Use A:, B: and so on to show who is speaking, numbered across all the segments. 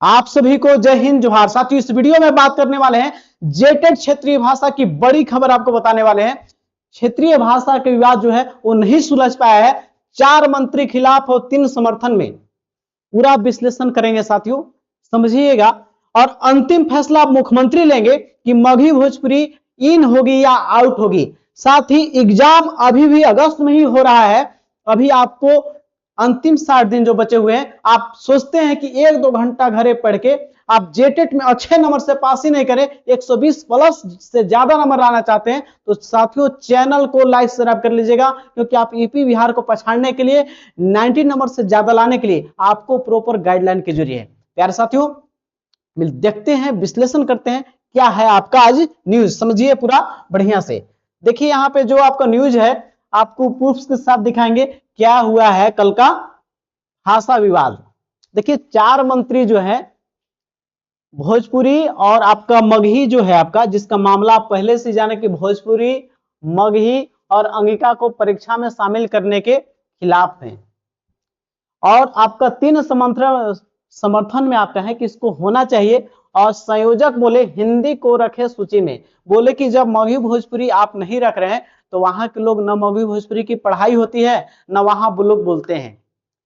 A: आप सभी को जय हिंद जोहार। साथियों, इस वीडियो में बात करने वाले हैं जेटेड क्षेत्रीय भाषा की बड़ी खबर आपको बताने वाले हैं। क्षेत्रीय भाषा के विवाद जो है वो नहीं सुलझ पाया है। 4 मंत्री खिलाफ और 3 समर्थन में पूरा विश्लेषण करेंगे साथियों, समझिएगा। और अंतिम फैसला मुख्यमंत्री लेंगे कि मगही भोजपुरी इन होगी या आउट होगी। साथ ही एग्जाम अभी भी अगस्त में ही हो रहा है। अभी आपको अंतिम 60 दिन जो बचे हुए हैं, आप सोचते हैं कि 1-2 घंटा घरे पढ़ के आप जेटेट में अच्छे नंबर से पास ही नहीं करें, 120 प्लस से ज्यादा नंबर लाना चाहते हैं, तो साथियों चैनल को लाइक सब्सक्राइब कर लीजिएगा, क्योंकि आप यूपी बिहार को पछाड़ने के लिए 90 नंबर से ज्यादा लाने के लिए आपको प्रॉपर गाइडलाइन की जरूरत है। प्यारे साथियों, देखते हैं, विश्लेषण करते हैं क्या है आपका आज न्यूज, समझिए पूरा बढ़िया से। देखिए यहाँ पे जो आपका न्यूज है आपको प्रूफ के साथ दिखाएंगे क्या हुआ है कल का भाषा विवाद। देखिए 4 मंत्री जो है भोजपुरी और आपका मगही जो है आपका, जिसका मामला आप पहले से जाने कि भोजपुरी, मगही और अंगिका को परीक्षा में शामिल करने के खिलाफ हैं। और आपका 3 समर्थन में आपका है कि इसको होना चाहिए। और संयोजक बोले हिंदी को रखे सूची में। बोले कि जब मगही भोजपुरी आप नहीं रख रहे हैं तो वहां के लोग न मगही भोजपुरी की पढ़ाई होती है न वहां लोग बोलते हैं।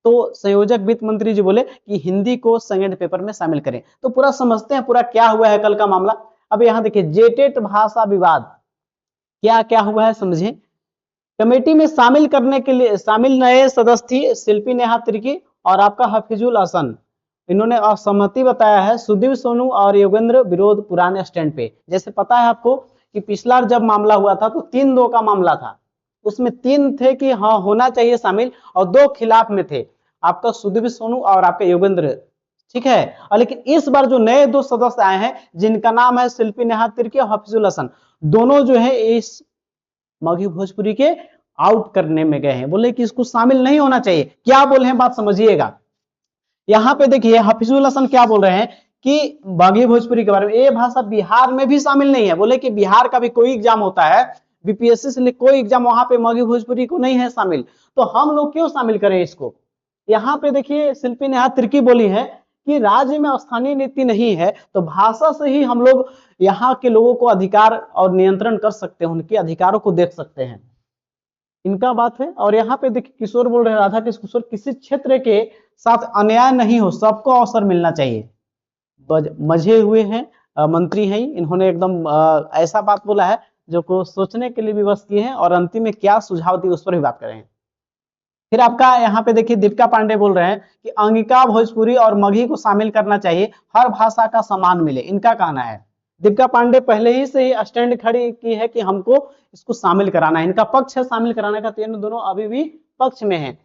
A: तो संयोजक वित्त मंत्री जी बोले कि हिंदी को सेकंड पेपर में शामिल करें। तो पूरा समझते हैं पूरा क्या हुआ है कल का मामला। अब यहाँ देखिए जेटेट भाषा विवाद क्या क्या हुआ है समझे। कमेटी में शामिल करने के लिए शामिल नए सदस्य थी शिल्पी नेहा तिर्की और आपका हफीजुल हसन। इन्होंने असहमति बताया है। सुदीप सोनू और योगेंद्र विरोध पुराने स्टैंड पे। जैसे पता है आपको कि पिछला जब मामला हुआ था तो 3-2 का मामला था, उसमें 3 थे कि हाँ होना चाहिए शामिल और 2 खिलाफ में थे, आपका सुदीप सोनू और आपका योगेंद्र, ठीक है। और लेकिन इस बार जो नए 2 सदस्य आए हैं जिनका नाम है शिल्पी नेहा तिर्की और हफीजुल हसन, दोनों जो है इस मगही भोजपुरी के आउट करने में गए हैं। बोले कि इसको शामिल नहीं होना चाहिए। क्या बोले हैं बात समझिएगा। यहाँ पे देखिए हफीजुल हसन क्या बोल रहे हैं कि मगही भोजपुरी के बारे में, ये भाषा बिहार में भी शामिल नहीं है। बोले कि बिहार का भी कोई एग्जाम होता है, बीपीएससी से कोई एग्जाम, वहां पे मगही भोजपुरी को नहीं है शामिल, तो हम लोग क्यों शामिल करें इसको। यहाँ पे देखिए शिल्पी नेहा तिर्की बोली है कि राज्य में स्थानीय नीति नहीं है तो भाषा से ही हम लोग यहाँ के लोगों को अधिकार और नियंत्रण कर सकते हैं, उनके अधिकारों को देख सकते हैं, इनका बात है। और यहाँ पे देखिए किशोर बोल रहे हैं, राधा किशोर, किसी क्षेत्र के साथ अन्याय नहीं हो, सबको अवसर मिलना चाहिए। मजे हुए हैं, मंत्री हैं, इन्होंने एकदम ऐसा बात बोला है जो को सोचने के लिए विवश किए हैं और अंतिम में क्या सुझाव दिए उस पर भी बात करें। फिर आपका यहाँ पे देखिए दीपिका पांडे बोल रहे हैं कि अंगिका, भोजपुरी और मगही को शामिल करना चाहिए, हर भाषा का सम्मान मिले, इनका कहना है। दीपिका पांडे पहले ही से ही स्टैंड खड़ी की है कि हमको इसको शामिल कराना है, इनका पक्ष है शामिल कराने का, तो दोनों अभी भी पक्ष में है।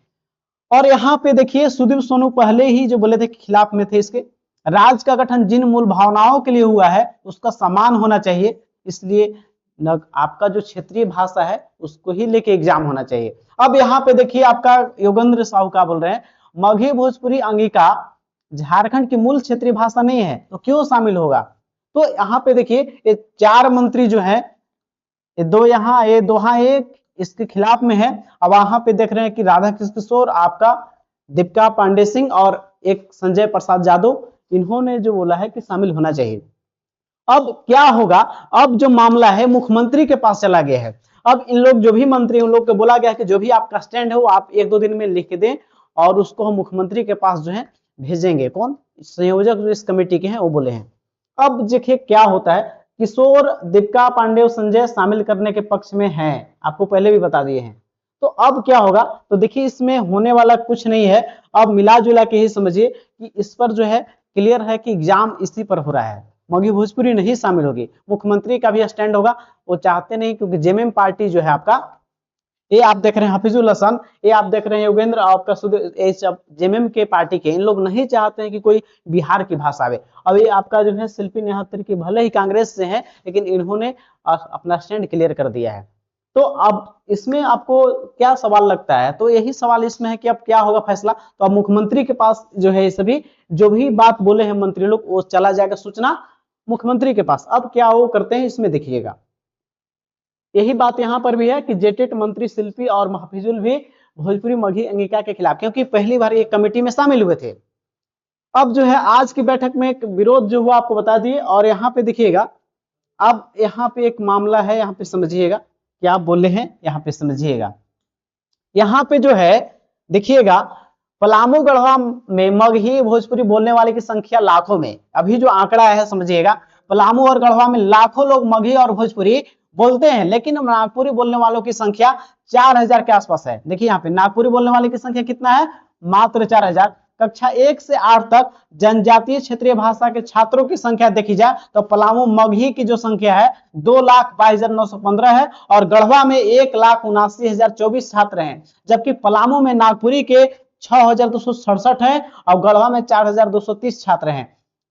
A: और यहाँ पे देखिए सुदीप सोनू पहले ही जो बोले थे खिलाफ में थे इसके। राज्य का गठन जिन मूल भावनाओं के लिए हुआ है उसका सम्मान होना चाहिए, इसलिए आपका जो क्षेत्रीय भाषा है उसको ही लेके एग्जाम होना चाहिए। अब यहाँ पे देखिए आपका योगेंद्र साहू का बोल रहे हैं मगही, भोजपुरी, अंगिका झारखंड की मूल क्षेत्रीय भाषा नहीं है तो क्यों शामिल होगा। तो यहाँ पे देखिए ये 4 मंत्री जो है, ये 2 यहाँ, ये 2 एक इसके खिलाफ में है। अब वहां पे देख रहे हैं कि राधा किशोर, आपका दीपिका पांडे सिंह और एक संजय प्रसाद यादव, इन्होंने जो बोला है कि शामिल होना चाहिए। अब क्या होगा, अब जो मामला है मुख्यमंत्री के पास चला गया है। अब इन लोग जो भी मंत्री, उन लोग को बोला गया है कि जो भी आपका स्टैंड है वो आप 1-2 दिन में लिख के दें और उसको हम मुख्यमंत्री के पास जो है भेजेंगे। कौन संयोजक जो इस कमेटी के हैं वो बोले हैं। अब देखिए क्या होता है, किशोर, दीपिका पांडे और संजय शामिल करने के पक्ष में हैं, आपको पहले भी बता दिए हैं। तो अब क्या होगा, तो देखिए इसमें होने वाला कुछ नहीं है। अब मिला जुला के ही समझिए कि इस पर जो है क्लियर है कि एग्जाम इसी पर हो रहा है, मगही भोजपुरी नहीं शामिल होगी। मुख्यमंत्री का भी स्टैंड होगा, वो चाहते नहीं, क्योंकि जेएमएम पार्टी जो है आपका, ये आप देख रहे हैं हफीजुल हसन, ये आप देख रहे हैं योगेंद्र, आपका जेएमएम के पार्टी के, इन लोग नहीं चाहते हैं कि कोई बिहार की भाषा आवे। अब ये आपका जो है शिल्पी नेहा तिर्की भले ही कांग्रेस से है लेकिन इन्होंने अपना स्टैंड क्लियर कर दिया है। तो अब इसमें आपको क्या सवाल लगता है, तो यही सवाल इसमें है कि अब क्या होगा फैसला। तो अब मुख्यमंत्री के पास जो है सभी जो भी बात बोले हैं मंत्री लोग वो चला जाएगा सूचना मुख्यमंत्री के पास। अब क्या वो करते हैं इसमें देखिएगा। यही बात यहां पर भी है कि जेटेट मंत्री शिल्पी और हफीजुल भी भोजपुरी, मगही, अंगिका के खिलाफ, क्योंकि पहली बार ये कमेटी में शामिल हुए थे। अब जो है आज की बैठक में एक विरोध जो हुआ आपको बता दिए, और यहाँ पे देखिएगा, अब यहाँ पे एक मामला है, यहाँ पे समझिएगा क्या आप बोल रहे हैं, यहाँ पे समझिएगा। यहाँ पे जो है देखिएगा, पलामू गढ़वा में मगही भोजपुरी बोलने वाले की संख्या लाखों में, अभी जो आंकड़ा है समझिएगा, पलामू और गढ़वा में लाखों लोग मगही और भोजपुरी बोलते हैं, लेकिन नागपुरी बोलने वालों की संख्या 4000 के आसपास है। देखिए यहाँ पे नागपुरी बोलने वाले की संख्या कितना है, मात्र 4000। कक्षा 1 से 8 तक जनजातीय क्षेत्रीय भाषा के छात्रों की संख्या देखी जाए तो पलामू मगही की जो संख्या है 2,22,915 है, और गढ़वा में 1,79,024 छात्र हैं, जबकि पलामू में नागपुरी के 6,267 है और गढ़वा में 4,230 छात्र हैं।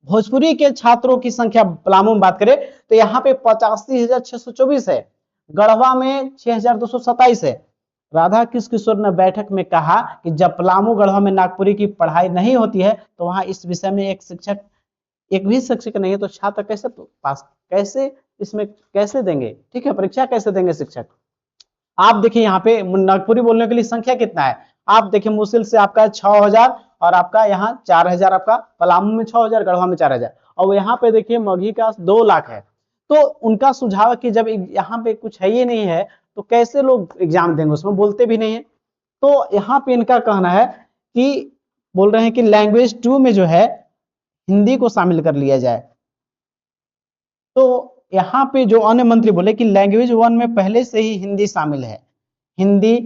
A: भोजपुरी के छात्रों की संख्या पलामू में बात करें तो यहाँ पे 85,624 है, गढ़वा में 6,227 है। राधा कृष्ण किशोर ने बैठक में कहा कि जब पलामू गढ़वा में नागपुरी की पढ़ाई नहीं होती है तो वहां इस विषय में एक भी शिक्षक नहीं है, तो छात्र कैसे पास, कैसे इसमें कैसे देंगे, ठीक है, परीक्षा कैसे देंगे शिक्षक। आप देखिए यहाँ पे नागपुरी बोलने के लिए संख्या कितना है, आप देखिए मुश्किल से आपका 6,000 और आपका यहाँ 4,000, आपका पलामू में 6,000, गढ़वा में 4,000, और यहाँ पे देखिए मगही का 2 लाख है। तो उनका सुझाव है कि जब यहाँ पे कुछ है ही नहीं है तो कैसे लोग एग्जाम देंगे, उसमें बोलते भी नहीं है। तो यहाँ पे इनका कहना है कि बोल रहे हैं कि लैंग्वेज 2 में जो है हिंदी को शामिल कर लिया जाए। तो यहाँ पे जो अन्य मंत्री बोले कि लैंग्वेज 1 में पहले से ही हिंदी शामिल है, हिंदी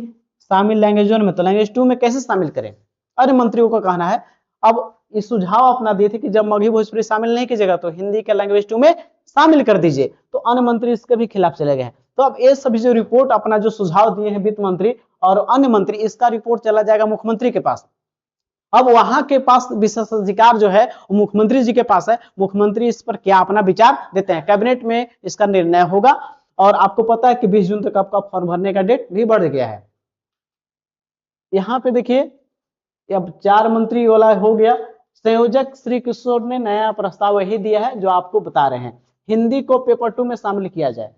A: शामिल लैंग्वेज 1 में, तो लैंग्वेज 2 में कैसे शामिल करें, अन्य मंत्रियों का कहना है। अब इस सुझाव अपना दिए थे कि जब मगही भोजपुरी शामिल नहीं कीजिएगा तो हिंदी के लैंग्वेज 2 में शामिल कर दीजिए, तो अन्य मंत्री इसके भी खिलाफ चले गए हैं। तो अब ये सभी जो रिपोर्ट अपना जो सुझाव दिए हैं वित्त मंत्री और अन्य मंत्री, इसका रिपोर्ट चला जाएगा मुख्यमंत्री के पास। अब वहां के पास विशेषाधिकार जो है मुख्यमंत्री जी के पास है, मुख्यमंत्री इस पर क्या अपना विचार देते हैं, कैबिनेट में इसका निर्णय होगा। और आपको पता है कि 20 जून तक आपका फॉर्म भरने का डेट भी बढ़ गया है। यहाँ पे देखिए अब 4 मंत्री वाला हो गया। संयोजक श्री किशोर ने नया प्रस्ताव वही दिया है जो आपको बता रहे हैं, हिंदी को पेपर 2 में शामिल किया जाए।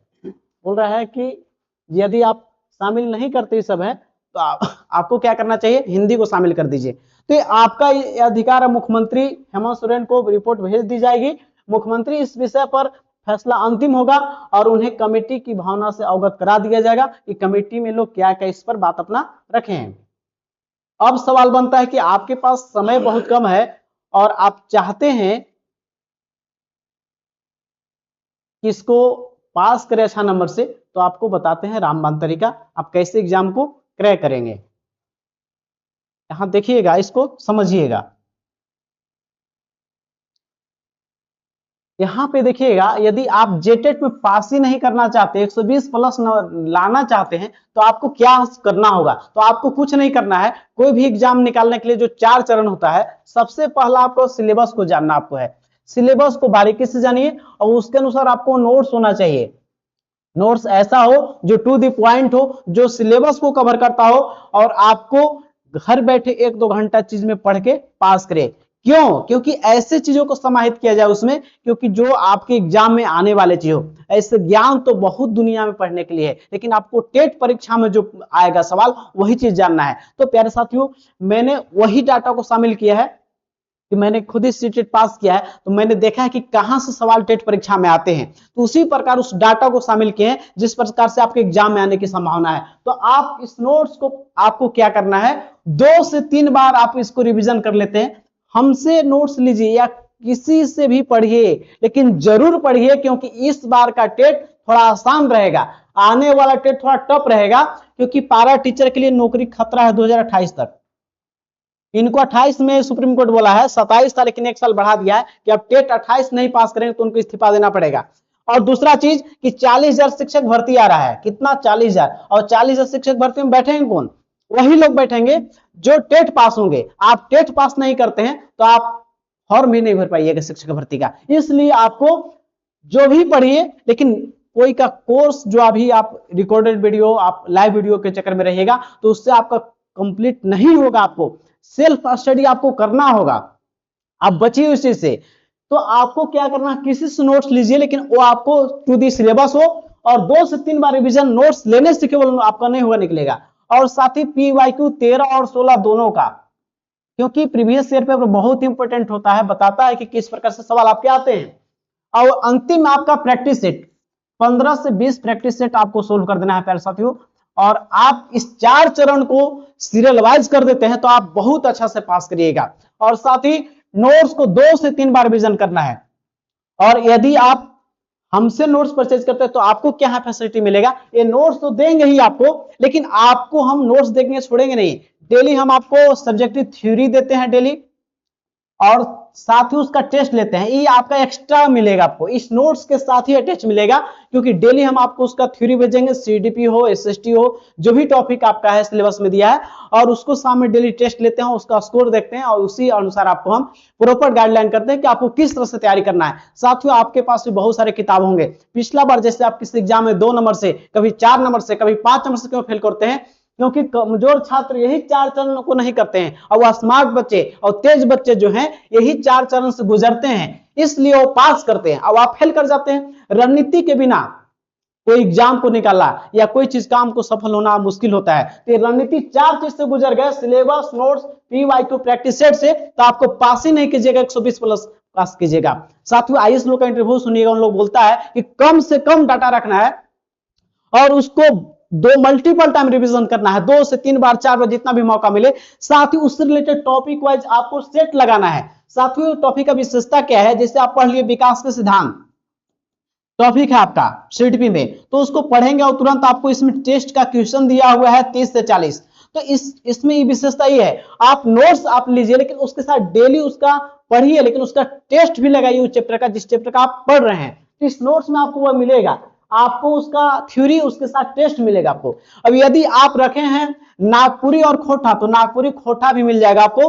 A: बोल रहा है कि यदि आप शामिल नहीं करते सब है तो आपको क्या करना चाहिए, हिंदी को शामिल कर दीजिए। तो आपका अधिकार है, मुख्यमंत्री हेमंत सोरेन को रिपोर्ट भेज दी जाएगी, मुख्यमंत्री इस विषय पर फैसला अंतिम होगा और उन्हें कमेटी की भावना से अवगत करा दिया जाएगा कि कमेटी में लोग क्या क्या इस पर बात अपना रखे हैं। अब सवाल बनता है कि आपके पास समय बहुत कम है और आप चाहते हैं कि इसको पास करें अच्छा नंबर से, तो आपको बताते हैं रामबाण तरीका, आप कैसे एग्जाम को क्रैक करेंगे। यहां देखिएगा, इसको समझिएगा। यहां पे देखिएगा, यदि आप जेटेट में पास ही नहीं करना चाहते, 120 प्लस लाना चाहते हैं, तो आपको क्या करना होगा। तो आपको कुछ नहीं करना है, कोई भी एग्जाम निकालने के लिए जो 4 चरण होता है, सबसे पहला आपको सिलेबस को जानना आपको है, सिलेबस को बारीकी से जानिए और उसके अनुसार आपको नोट्स होना चाहिए। नोट्स ऐसा हो जो टू द पॉइंट हो, जो सिलेबस को कवर करता हो और आपको घर बैठे 1-2 घंटा चीज में पढ़ के पास करे। क्यों? क्योंकि ऐसे चीजों को समाहित किया जाए उसमें, क्योंकि जो आपके एग्जाम में आने वाले चीज हो। ऐसे ज्ञान तो बहुत दुनिया में पढ़ने के लिए है, लेकिन आपको टेट परीक्षा में जो आएगा सवाल वही चीज जानना है। तो प्यारे साथियों, मैंने वही डाटा को शामिल किया है कि मैंने खुद ही सीटेट पास किया है, तो मैंने देखा है कि कहां से सवाल टेट परीक्षा में आते हैं, तो उसी प्रकार उस डाटा को शामिल किए हैं जिस प्रकार से आपके एग्जाम में आने की संभावना है। तो आप इस नोट्स को आपको क्या करना है, 2 से 3 बार आप इसको रिवीजन कर लेते हैं। हमसे नोट्स लीजिए या किसी से भी पढ़िए, लेकिन जरूर पढ़िए, क्योंकि इस बार का टेट थोड़ा आसान रहेगा, आने वाला टेट थोड़ा टफ रहेगा, क्योंकि पारा टीचर के लिए नौकरी खतरा है 2028 तक। इनको 28 में सुप्रीम कोर्ट बोला है, 27 था, लेकिन 1 साल बढ़ा दिया है कि अब टेट 28 नहीं पास करेंगे तो उनको इस्तीफा देना पड़ेगा। और दूसरा चीज कि 40,000 शिक्षक भर्ती आ रहा है, कितना 40,000, और 40,000 शिक्षक भर्ती में बैठेंगे कौन, वही लोग बैठेंगे जो टेट पास होंगे। आप टेट पास नहीं करते हैं तो आप फॉर्म भी नहीं भर पाइएगा शिक्षक भर्ती का। इसलिए आपको जो भी पढ़िए, लेकिन कोई का कोर्स जो अभी आप रिकॉर्डेड वीडियो, आप लाइव वीडियो के चक्कर में रहिएगा तो उससे आपका कंप्लीट नहीं होगा। आपको सेल्फ स्टडी आपको करना होगा, आप बचिए उसी से। तो आपको क्या करना, किसी से नोट्स लीजिए, लेकिन वो आपको टू दी सिलेबस हो, और 2 से 3 बार रिवीजन नोट्स लेने से केवल आपका नहीं होगा, निकलेगा। और साथ ही PYQ 13 और 16 दोनों का, क्योंकि प्रीवियस ईयर पेपर बहुत इंपॉर्टेंट होता है, बताता है कि किस प्रकार से सवाल आपके आते हैं। और अंतिम आपका प्रैक्टिस सेट 15 से 20 प्रैक्टिस सेट आपको सोल्व कर देना है प्यारे साथियों। और आप इस 4 चरण को सीरियल वाइज कर देते हैं तो आप बहुत अच्छा से पास करिएगा। और साथ ही नोट्स को 2 से 3 बार रिवीजन करना है। और यदि आप हमसे नोट्स परचेज करते हैं तो आपको क्या है फैसिलिटी मिलेगा, ये नोट्स तो देंगे ही आपको, लेकिन आपको हम नोट्स देंगे छोड़ेंगे नहीं। डेली हम आपको सब्जेक्टिव थ्योरी देते हैं डेली, और साथ ही उसका टेस्ट लेते हैं। ये आपका एक्स्ट्रा मिलेगा, आपको इस नोट्स के साथ ही टेस्ट मिलेगा, क्योंकि डेली हम आपको उसका थ्योरी भेजेंगे, सीडीपी हो, एसएसटी हो, जो भी टॉपिक आपका है सिलेबस में दिया है, और उसको सामने डेली टेस्ट लेते हैं, उसका स्कोर देखते हैं, और उसी अनुसार आपको हम प्रॉपर गाइडलाइन करते हैं कि आपको किस तरह से तैयारी करना है। साथियों आपके पास भी बहुत सारे किताब होंगे। पिछला बार जैसे आप किसी एग्जाम में 2 नंबर से, कभी 4 नंबर से, कभी 5 नंबर से क्यों फेल करते हैं, क्योंकि कमजोर छात्र यही 4 चरणों को नहीं करते हैं, और वह स्मार्ट बच्चे और तेज बच्चे जो हैं यही 4 चरण से गुजरते हैं, इसलिए वो पास करते हैं, और आप फेल कर जाते हैं। रणनीति के बिना कोई एग्जाम को निकाला या कोई चीज काम को सफल होना मुश्किल होता है। तो रणनीति 4 चीज से गुजर गए, syllabus, notes, PYQ, practice set से, तो आपको पास ही नहीं कीजिएगा, 120 प्लस पास कीजिएगा। साथियों आईएएस लोग का इंटरव्यू सुनिएगा, उन लोग बोलता है कि कम से कम डाटा रखना है और उसको 2 मल्टीपल टाइम रिवीजन करना है, 2 से 3 बार, 4 बार, जितना भी मौका मिले। साथ ही उससे रिलेटेड टॉपिक वाइज आपको सेट लगाना है। साथियों टॉपिक का विशेषता क्या है, जैसे आप पढ़ लिए विकास के सिद्धांत, टॉपिक है आपका सीडीपी में, तो उसको पढ़ेंगे और तुरंत आपको इसमें टेस्ट का क्वेश्चन दिया हुआ है 30 से 40। तो इसमें ये विशेषता ये है, आप नोट्स आप लीजिए, लेकिन उसके साथ डेली उसका पढ़िए, लेकिन उसका टेस्ट भी लगाइए उस चैप्टर का, जिस चैप्टर का आप पढ़ रहे हैं। तो इस नोट्स में आपको वह मिलेगा, आपको उसका थ्योरी, उसके साथ टेस्ट मिलेगा आपको। अब यदि आप रखे हैं नागपुरी और खोटा, तो नागपुरी खोटा भी मिल जाएगा आपको।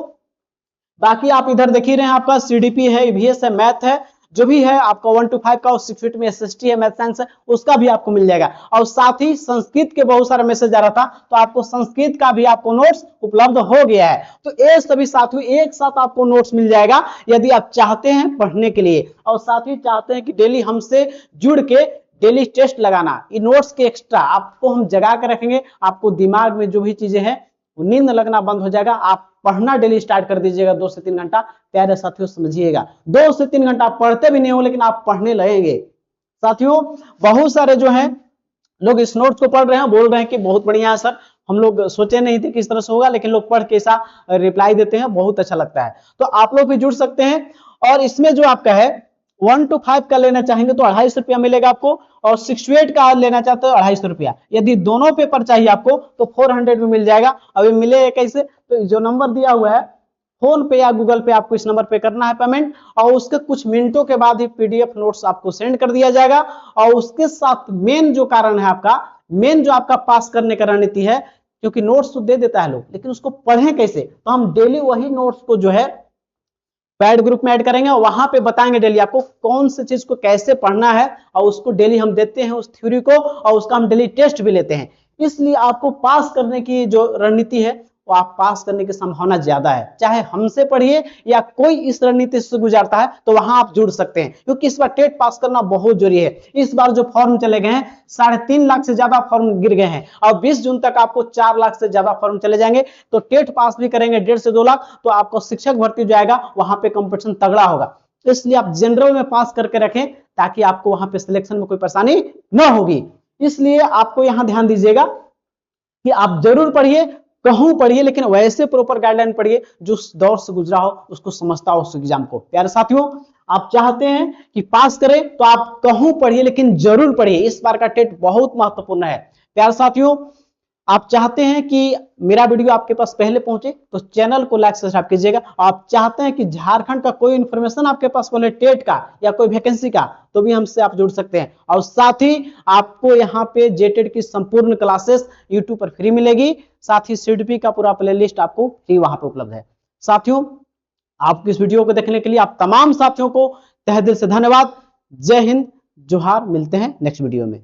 A: बाकी आप इधर देख ही रहे हैं, आपका सीडीपी है, ईवीएस है, मैथ है, जो भी है आपका 1 to 5 का, और 6 फीट में एसएसटी है, मैथ साइंस है, उसका भी आपको मिल जाएगा। और साथ ही संस्कृत के बहुत सारे मैसेज आ रहा था, तो आपको संस्कृत का भी आपको नोट्स उपलब्ध हो गया है। तो ये सभी साथियों एक साथ आपको नोट्स मिल जाएगा, यदि आप चाहते हैं पढ़ने के लिए, और साथ ही चाहते हैं कि डेली हमसे जुड़ के डेली टेस्ट लगाना। ये नोट्स के एक्स्ट्रा आपको हम जगा के रखेंगे, आपको दिमाग में जो भी चीजें हैं नींद लगना बंद हो जाएगा। आप पढ़ना डेली स्टार्ट कर दीजिएगा 2 से 3 घंटा। प्यारे साथियों समझिएगा, 2 से 3 घंटा आप पढ़ते भी नहीं हो, लेकिन आप पढ़ने लगेंगे। साथियों बहुत सारे जो हैं लोग इस नोट्स को पढ़ रहे हैं, बोल रहे हैं कि बहुत बढ़िया है सर, हम लोग सोचे नहीं थे किस तरह से होगा, लेकिन लोग पढ़ के ऐसा रिप्लाई देते हैं, बहुत अच्छा लगता है। तो आप लोग भी जुड़ सकते हैं। और इसमें जो आपका है 1 to 5 का लेना चाहेंगे तो 250 रुपया मिलेगा आपको, और 6 to 8 का लेना चाहते हो 250 रुपया। यदि दोनों पेपर चाहिए आपको तो 400 में मिल जाएगा। अभी मिले कैसे, तो जो नंबर दिया हुआ है फोन पे या गूगल पे, आपको इस नंबर पे करना है पेमेंट, और उसके कुछ मिनटों के बाद ही पीडीएफ नोट्स आपको सेंड कर दिया जाएगा। और उसके साथ मेन जो कारण है आपका, मेन जो आपका पास करने का रणनीति है, क्योंकि नोट्स तो दे देता है लोग, लेकिन उसको पढ़ें कैसे, तो हम डेली वही नोट्स को जो है पैड ग्रुप में ऐड करेंगे, और वहां पे बताएंगे डेली आपको कौन सी चीज को कैसे पढ़ना है, और उसको डेली हम देते हैं उस थ्योरी को, और उसका हम डेली टेस्ट भी लेते हैं। इसलिए आपको पास करने की जो रणनीति है, वो आप पास करने की संभावना ज्यादा है। चाहे हमसे पढ़िए या कोई इस रणनीति से गुजरता है, तो वहां आप जुड़ सकते हैं, क्योंकि इस बार टेट पास करना बहुत जरूरी है। इस बार जो फॉर्म चले गए हैं 3.5 लाख से ज्यादा फॉर्म गिर गए हैं, और 20 जून तक आपको 4 लाख से ज्यादा फॉर्म चले जाएंगे। तो टेट पास भी करेंगे 1.5 से 2 लाख, तो आपको शिक्षक भर्ती जाएगा, वहां पे कंपटीशन तगड़ा होगा। इसलिए आप जनरल में पास करके रखें, ताकि आपको वहां पे सिलेक्शन में कोई परेशानी न होगी। इसलिए आपको यहां ध्यान दीजिएगा कि आप जरूर पढ़िए, कहूं पढ़िए, लेकिन वैसे प्रॉपर गाइडलाइन पढ़िए जो उस दौर से गुजरा हो, उसको समझता हो उस एग्जाम को। प्यारे साथियों आप चाहते हैं कि पास करें, तो आप कहूं पढ़िए, लेकिन जरूर पढ़िए। इस बार का टेट बहुत महत्वपूर्ण है। प्यारे साथियों आप चाहते हैं कि मेरा वीडियो आपके पास पहले पहुंचे, तो चैनल को लाइक सब्सक्राइब कीजिएगा। आप चाहते हैं कि झारखंड का कोई इंफॉर्मेशन आपके पास बोले, टेट का या कोई वैकेंसी का, तो भी हमसे आप जुड़ सकते हैं। और साथ ही आपको यहाँ पे जेटेड की संपूर्ण क्लासेस यूट्यूब पर फ्री मिलेगी। साथ ही सीडीपी का पूरा प्लेलिस्ट आपको फ्री वहां पे उपलब्ध है। साथियों आपको इस वीडियो को देखने के लिए आप तमाम साथियों को तहे दिल से धन्यवाद। जय हिंद, जोहार। मिलते हैं नेक्स्ट वीडियो में।